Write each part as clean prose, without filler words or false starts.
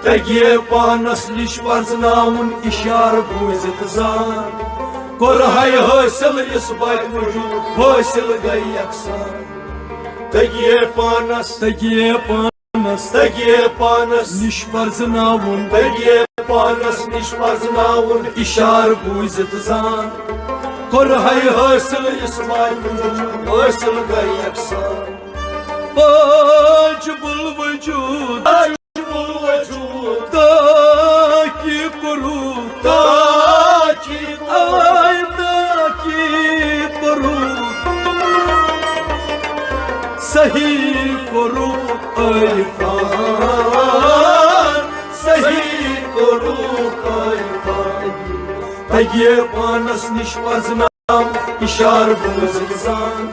तगिए पानस निश वर्जनाउन इशार बूजित जान कोर हाय हासिल इस बात वजूद हासिल गई अक्सर तगिए पानस निश वर्जनाउन निश वर्जनाउन इशार बूजित जान कोर हाय हासिल इस बात वजूद हासिल गई अक्सर वाजिबुल वजूद ताकि करू सही करू सही करू तगिए पानस निश वर्जनाम इशार बूजित जान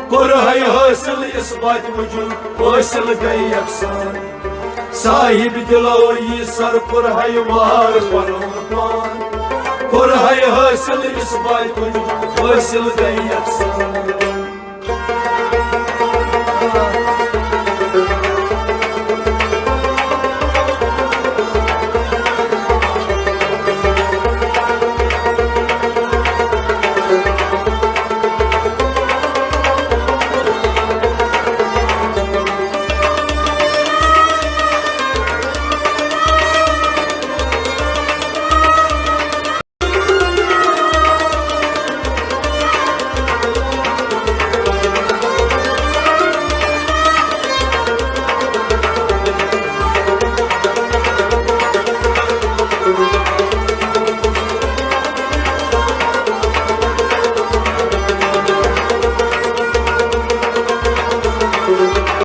कोर हाय हासिल इस बात वजूद हासिल गई अक्सर साहिब दिलो ये सर कोर हाय वार पान कोर हाय हासिल इस बात वजूद हासिल गई अक्सर